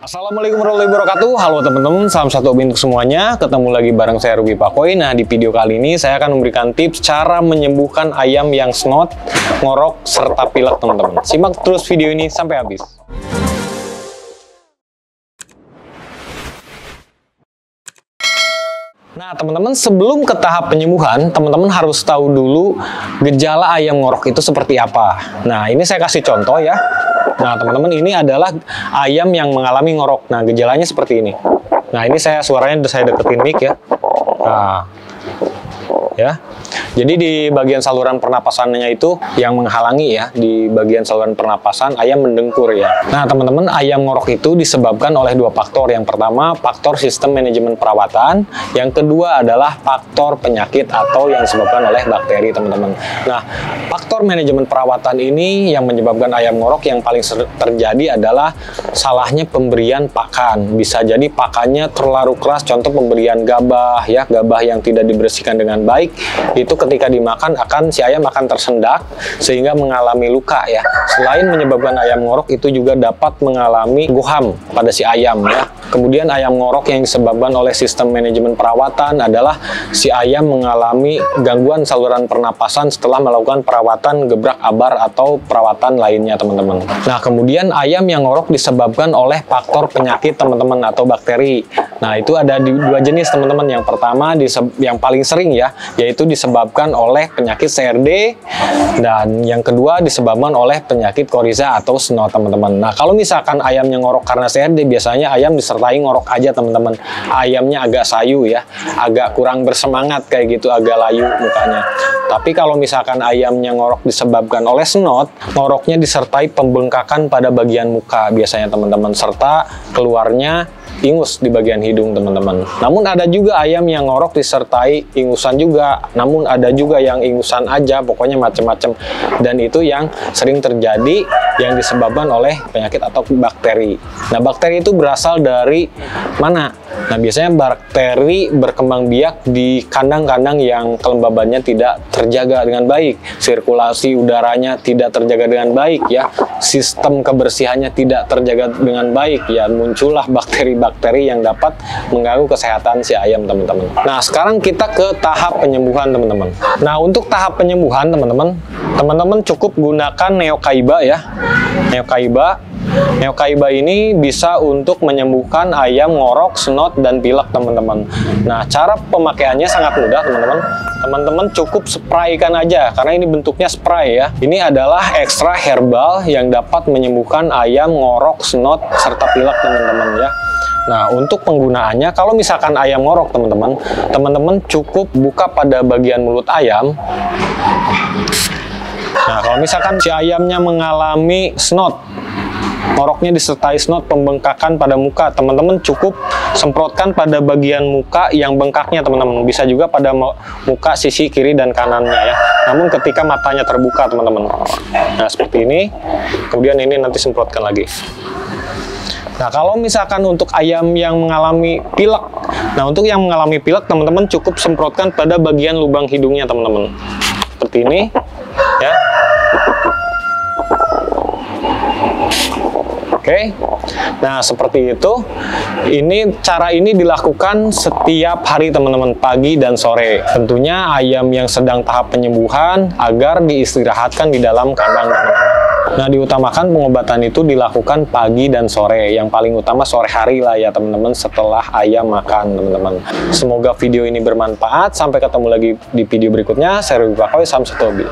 Assalamualaikum warahmatullahi wabarakatuh. Halo teman-teman, salam satu hobi untuk semuanya. Ketemu lagi bareng saya Ruby Pakoy. Nah, di video kali ini saya akan memberikan tips cara menyembuhkan ayam yang snot, ngorok, serta pilek teman-teman. Simak terus video ini sampai habis. Nah, teman-teman, sebelum ke tahap penyembuhan, teman-teman harus tahu dulu gejala ayam ngorok itu seperti apa. Nah, ini saya kasih contoh ya. Nah, teman-teman, ini adalah ayam yang mengalami ngorok. Nah, gejalanya seperti ini. Nah, ini suaranya saya deketin mic ya. Nah, ya. Jadi di bagian saluran pernapasannya itu yang menghalangi ya, di bagian saluran pernapasan ayam mendengkur ya. Nah, teman-teman, ayam ngorok itu disebabkan oleh dua faktor. Yang pertama, faktor sistem manajemen perawatan. Yang kedua adalah faktor penyakit atau yang disebabkan oleh bakteri, teman-teman. Nah, faktor manajemen perawatan ini yang menyebabkan ayam ngorok yang paling terjadi adalah salahnya pemberian pakan. Bisa jadi pakannya terlalu keras, contoh pemberian gabah ya, gabah yang tidak dibersihkan dengan baik. Itu ketika dimakan si ayam akan tersendak sehingga mengalami luka ya. Selain menyebabkan ayam ngorok, itu juga dapat mengalami guham pada si ayam ya. Kemudian ayam ngorok yang disebabkan oleh sistem manajemen perawatan adalah si ayam mengalami gangguan saluran pernapasan setelah melakukan perawatan gebrak abar atau perawatan lainnya, teman-teman. Nah, kemudian ayam yang ngorok disebabkan oleh faktor penyakit, teman-teman, atau bakteri. Nah, itu ada dua jenis, teman-teman. Yang pertama yang paling sering ya, yaitu disebabkan oleh penyakit CRD, dan yang kedua disebabkan oleh penyakit Coryza atau snot, teman-teman. Nah, kalau misalkan ayamnya ngorok karena CRD, biasanya ayam disertai ngorok aja, teman-teman. Ayamnya agak sayu ya, agak kurang bersemangat kayak gitu, agak layu mukanya. Tapi kalau misalkan ayamnya ngorok disebabkan oleh snot, ngoroknya disertai pembengkakan pada bagian muka biasanya, teman-teman, serta keluarnya ingus di bagian hidung, teman-teman. Namun ada juga ayam yang ngorok disertai ingusan juga. Namun ada juga yang ingusan aja, pokoknya macam-macam. Dan itu yang sering terjadi yang disebabkan oleh penyakit atau bakteri. Nah, bakteri itu berasal dari mana? Nah, biasanya bakteri berkembang biak di kandang-kandang yang kelembabannya tidak terjaga dengan baik, sirkulasi udaranya tidak terjaga dengan baik ya, sistem kebersihannya tidak terjaga dengan baik ya, muncullah bakteri-bakteri yang dapat mengganggu kesehatan si ayam, teman-teman. Nah, sekarang kita ke tahap penyembuhan, teman-teman. Nah, untuk tahap penyembuhan, teman-teman cukup gunakan Neokaiba ya. Neokaiba ini bisa untuk menyembuhkan ayam ngorok, snot, dan pilek, teman-teman. Nah, cara pemakaiannya sangat mudah, teman-teman. Teman-teman cukup spraykan aja, karena ini bentuknya spray ya. Ini adalah ekstra herbal yang dapat menyembuhkan ayam ngorok, snot, serta pilek, teman-teman ya. Nah, untuk penggunaannya, kalau misalkan ayam ngorok, teman-teman cukup buka pada bagian mulut ayam. Nah, kalau misalkan si ayamnya mengalami snot, ngoroknya disertai snot, pembengkakan pada muka, teman-teman cukup semprotkan pada bagian muka yang bengkaknya, teman-teman. Bisa juga pada muka sisi kiri dan kanannya ya. Namun ketika matanya terbuka, teman-teman. Nah, seperti ini. Kemudian ini nanti semprotkan lagi. Nah, kalau misalkan untuk ayam yang mengalami pilek, nah untuk yang mengalami pilek, teman-teman cukup semprotkan pada bagian lubang hidungnya, teman-teman. Seperti ini ya. Oke. Nah, seperti itu. Cara ini dilakukan setiap hari, teman-teman, pagi dan sore. Tentunya ayam yang sedang tahap penyembuhan agar diistirahatkan di dalam kandang, teman-teman. Nah, diutamakan pengobatan itu dilakukan pagi dan sore. Yang paling utama sore hari lah ya, teman-teman, setelah ayam makan, teman-teman. Semoga video ini bermanfaat. Sampai ketemu lagi di video berikutnya. Saya Ruby Pakoy, salam satu hobi.